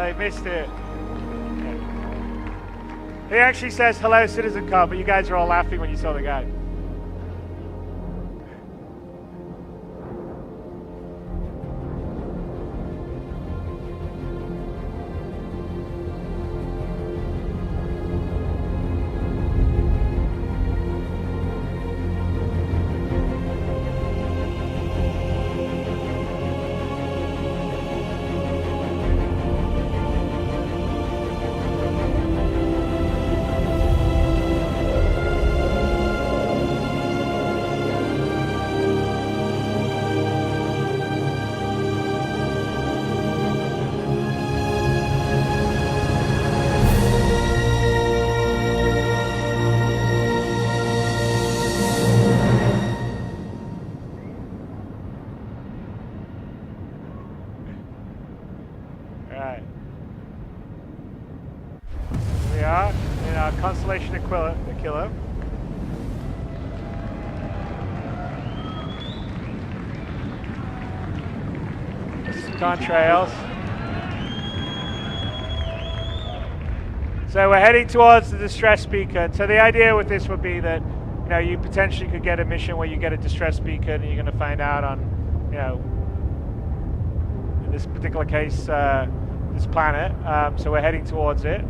they missed it. He actually says, hello, CitizenCon, but you guys are all laughing when you saw the guy. Constellation Aquila. Contrails. So we're heading towards the distress beacon. So the idea with this would be that, you know, you potentially could get a mission where you get a distress beacon and you're going to find out on, you know, in this particular case, this planet. So we're heading towards it.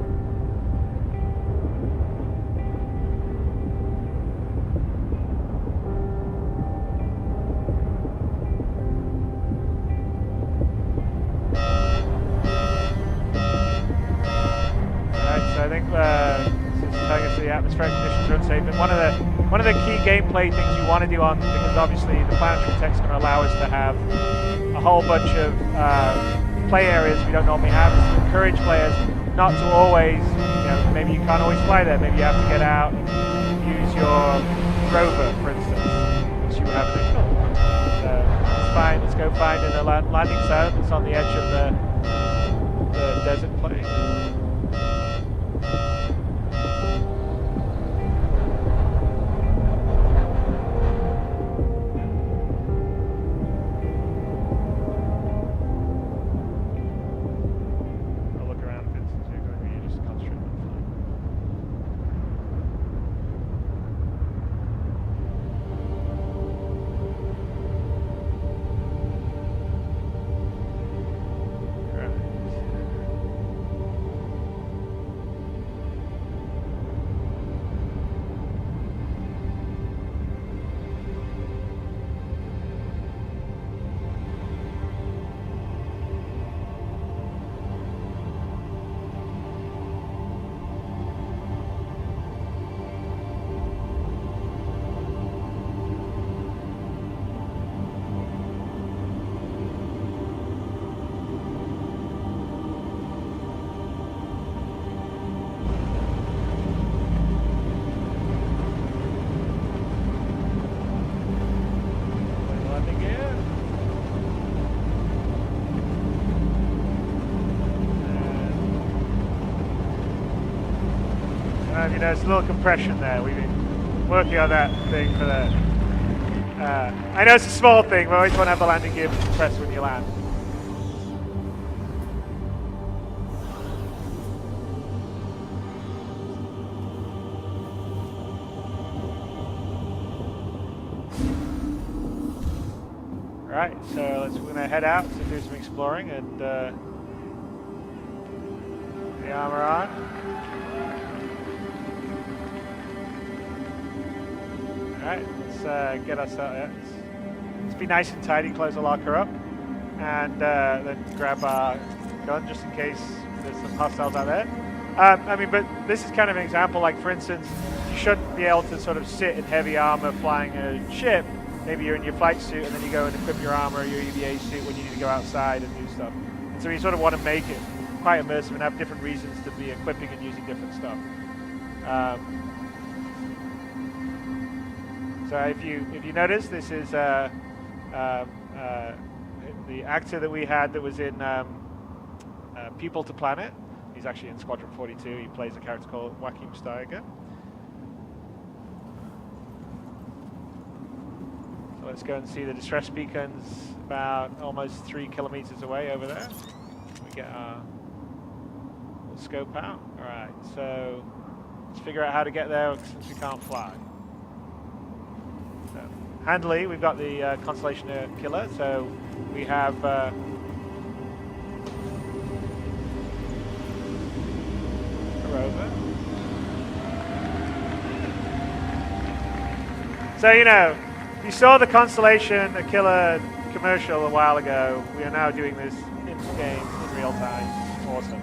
Atmospheric conditions are unsafe, and one of the key gameplay things you want to do on, because obviously the planetary tech's going to allow us to have a whole bunch of play areas we don't normally have, is to encourage players not to always, you know, maybe you can't always fly there, maybe you have to get out and use your rover, for instance, which you have to. So it's fine, let's go find a landing zone that's on the edge of the desert plain. You know, it's a little compression there. We've been working on that thing for the... I know it's a small thing, but I always want to have the landing gear compressed when you land. Alright, so we're going to head out to do some exploring and the armor on. Alright, let's get ourselves. Let's be nice and tidy, close the locker up, and then grab our gun just in case there's some hostiles out there. I mean, but this is kind of an example, like for instance, you shouldn't be able to sort of sit in heavy armor flying a ship. Maybe you're in your flight suit and then you go and equip your armor or your EVA suit when you need to go outside and do stuff. And so you sort of want to make it quite immersive and have different reasons to be equipping and using different stuff. So if you notice, this is the actor that we had that was in People to Planet. He's actually in Squadron 42. He plays a character called Joachim Steiger. So let's go and see the distress beacons about almost 3 kilometers away over there. We get our We'll scope out. All right, so let's figure out how to get there since we can't fly. So, handily, we've got the Constellation Killer, so we have rover. So, you know, you saw the Constellation Killer commercial a while ago. We are now doing this in game, in real time. Awesome.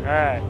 All right.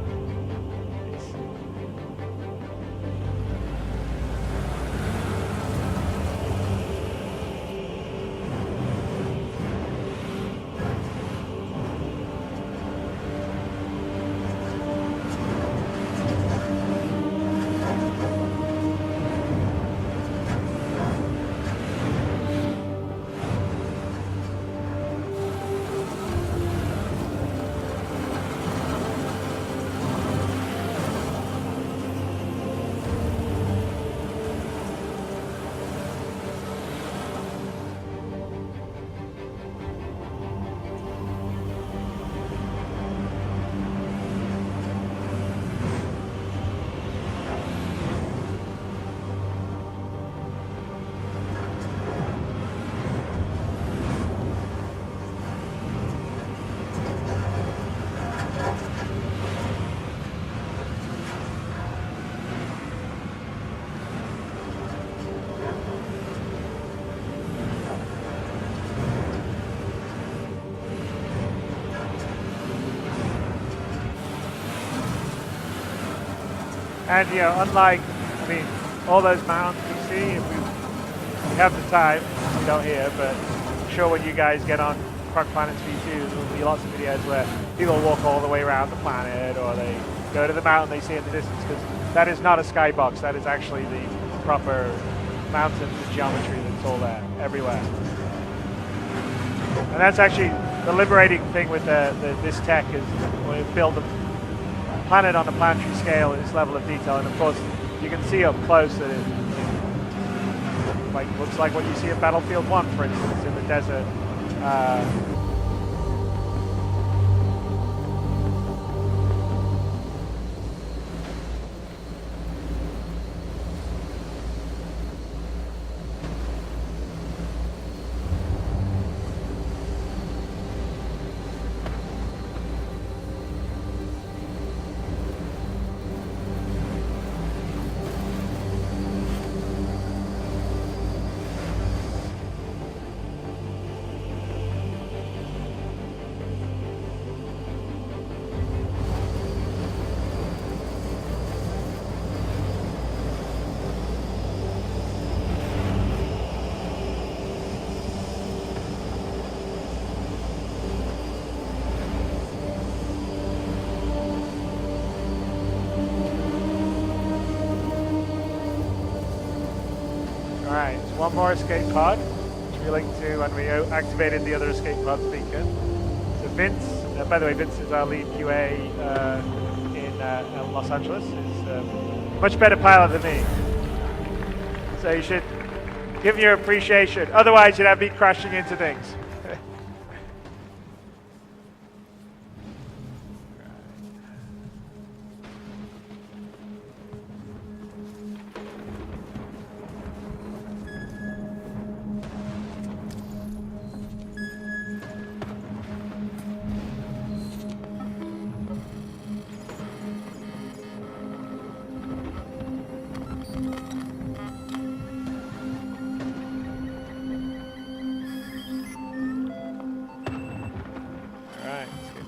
And you know, unlike, I mean, all those mountains you see, if we have the time, we don't here, but I'm sure when you guys get on Croc Planets V2, there'll be lots of videos where people walk all the way around the planet, or they go to the mountain they see in the distance, because that is not a skybox, that is actually the proper mountain geometry that's all there, everywhere. And that's actually the liberating thing with this tech, is when you build a planet on a planetary scale at this level of detail, and of course you can see up close that it looks like what you see at Battlefield 1, for instance, in the desert. Alright, so one more escape pod, which we linked to when we activated the other escape pod speaker. So Vince, by the way, Vince is our lead QA in Los Angeles. He's a much better pilot than me. So you should give him your appreciation. Otherwise, you'd have me crashing into things.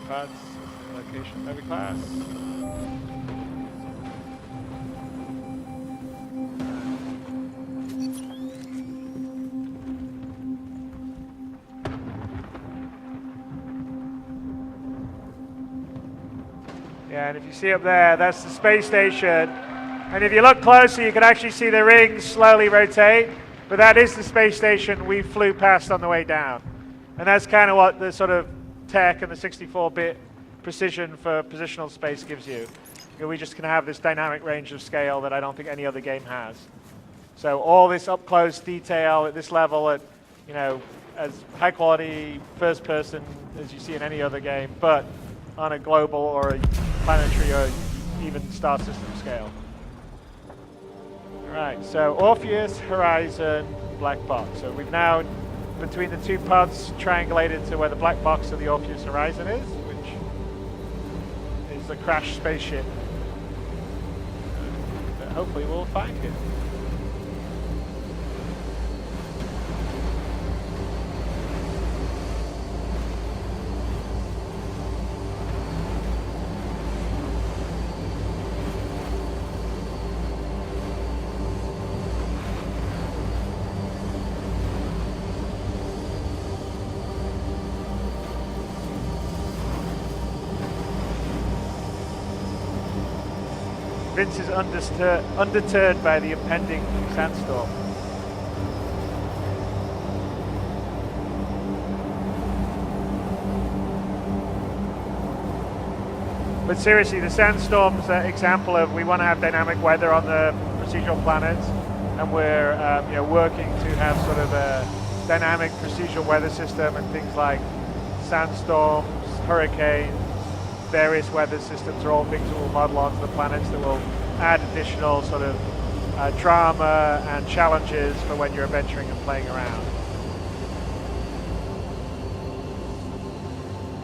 Pods, location, heavy class. Yeah, and if you see up there, that's the space station. And if you look closer, you can actually see the rings slowly rotate. But that is the space station we flew past on the way down. And that's kind of what the sort of tech and the 64-bit precision for positional space gives you. We just can have this dynamic range of scale that I don't think any other game has. So all this up-close detail at this level, at as high-quality first-person as you see in any other game, but on a global or a planetary or even star system scale. All right, so Orpheus, Horizon, black box. So we've now, between the two pods, triangulated to where the black box of the Orpheus Horizon is, which is the crashed spaceship. Hopefully we'll find it. Vince is undeterred by the impending sandstorm. But seriously, the sandstorm's an example of we want to have dynamic weather on the procedural planets, and we're working to have sort of a dynamic procedural weather system, and things like sandstorms, hurricanes, various weather systems are all things that we'll model onto the planets that will add additional sort of drama and challenges for when you're adventuring and playing around.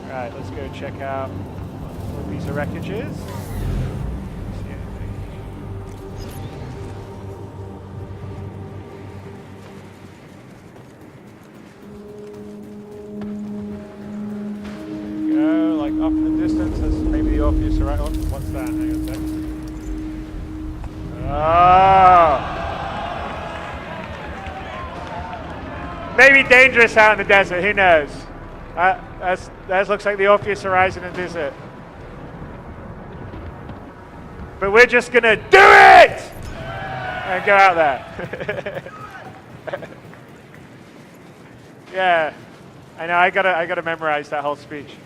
All right, let's go check out what a piece of wreckage is. See anything? Like off in the distance, that's maybe the Orpheus Horizon. What's that? Hang on a sec. Oh! Maybe dangerous out in the desert, who knows? That looks like the Orpheus Horizon in the desert. But we're just gonna do it! And go out there. Yeah. I know, I gotta memorize that whole speech.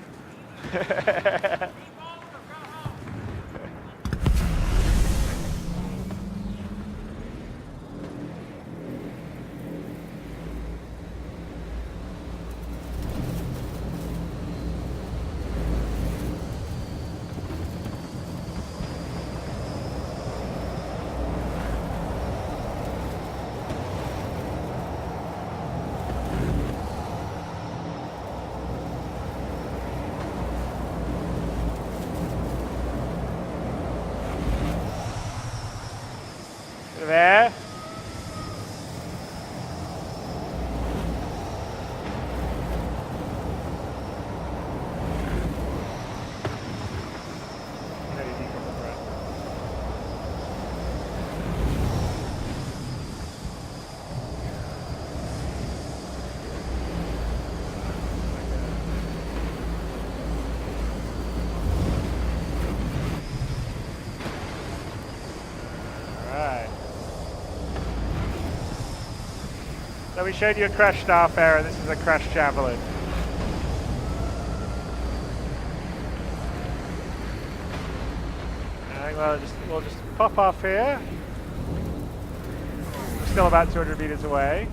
There. So we showed you a crashed Starfarer, this is a crashed Javelin. I think we'll just pop off here. We're still about 200 meters away.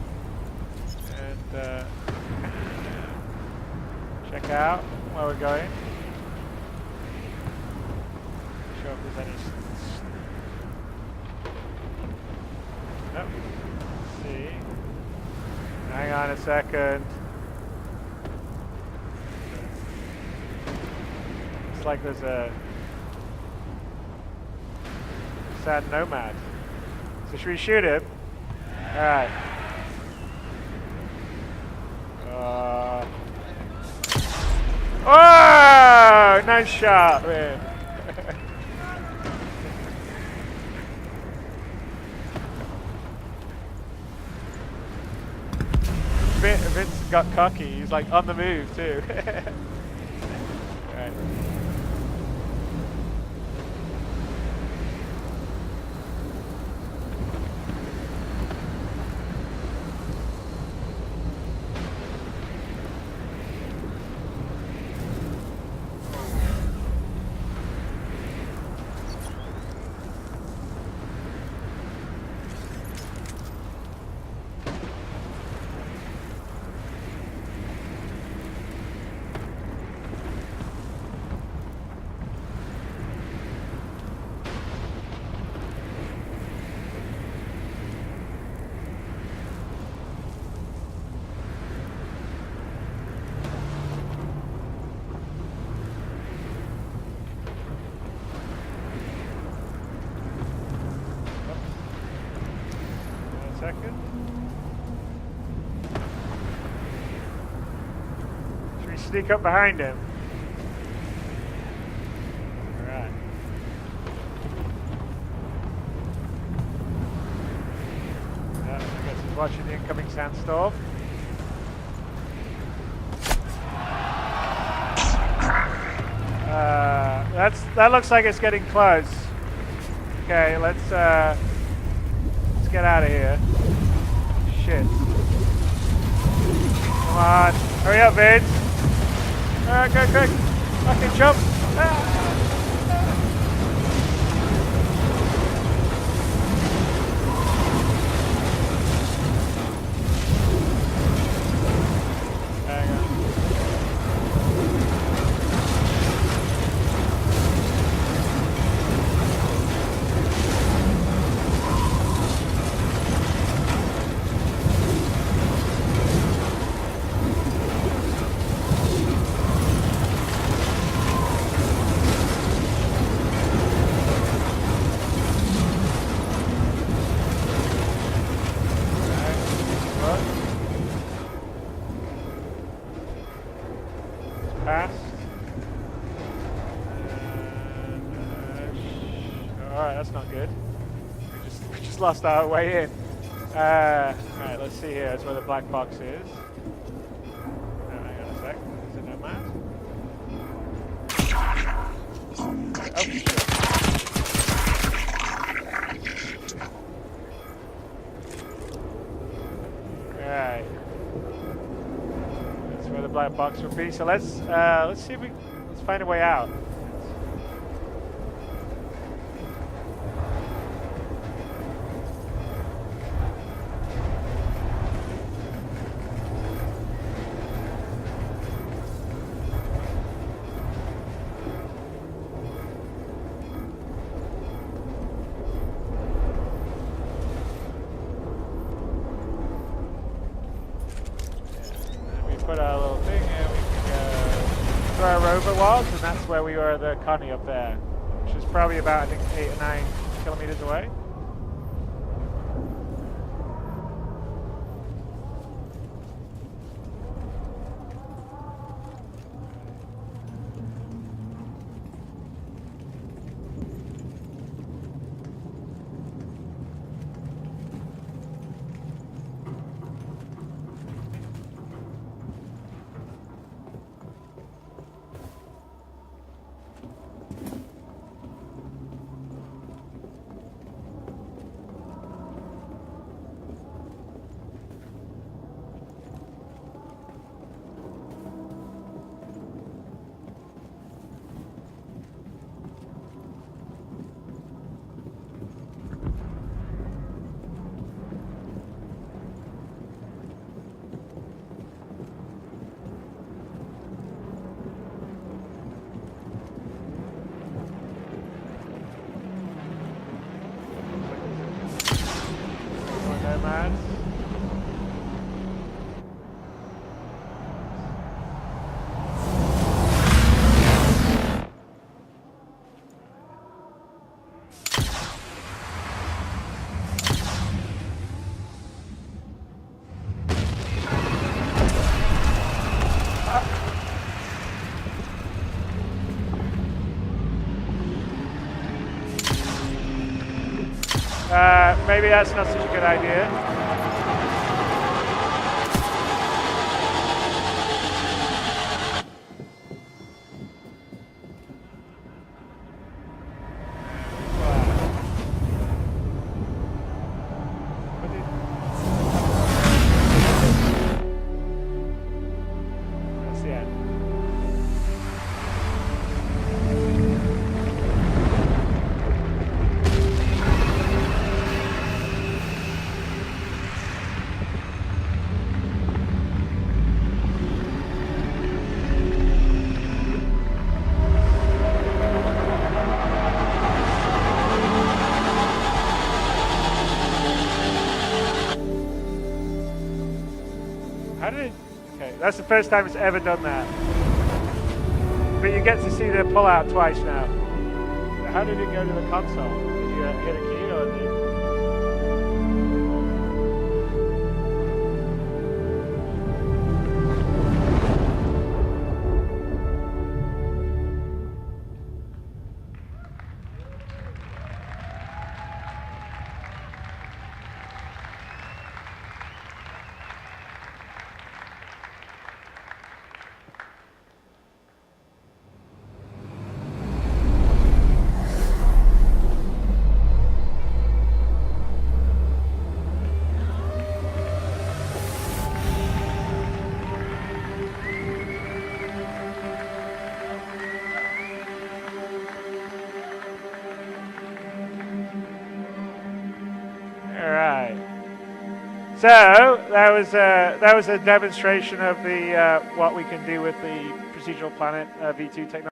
And check out where we're going. Not sure if there's any... Nope. Let's see. Hang on a second. Looks like there's a sad nomad. So should we shoot him? Alright. Oh! Nice shot, man. Vince got cocky, he's like on the move too. Right. second. Should we sneak up behind him? Alright. Yeah, I guess he's watching the incoming sandstorm. That looks like it's getting close. Okay, let's get out of here. Shit. Come on. Hurry up, Vince. Alright, go quick. Fucking jump. Ah. Lost our way in. Alright, let's see here. That's where the black box is. Oh, hang on a sec. Is it Nomad? Oh, shit. Alright. That's where the black box would be. So let's see if let's find a way out. Put our little thing here, we can go throw our rover was, and that's where we were, the Connie up there, which is probably about, I think, 8 or 9 kilometers away. Maybe that's not such a good idea. That's the end. How did it? Okay, that's the first time it's ever done that. But you get to see the pull-out twice now. How did it go to the console? Did you hit a key or did? right. So that was a demonstration of the what we can do with the procedural planet V2 technology.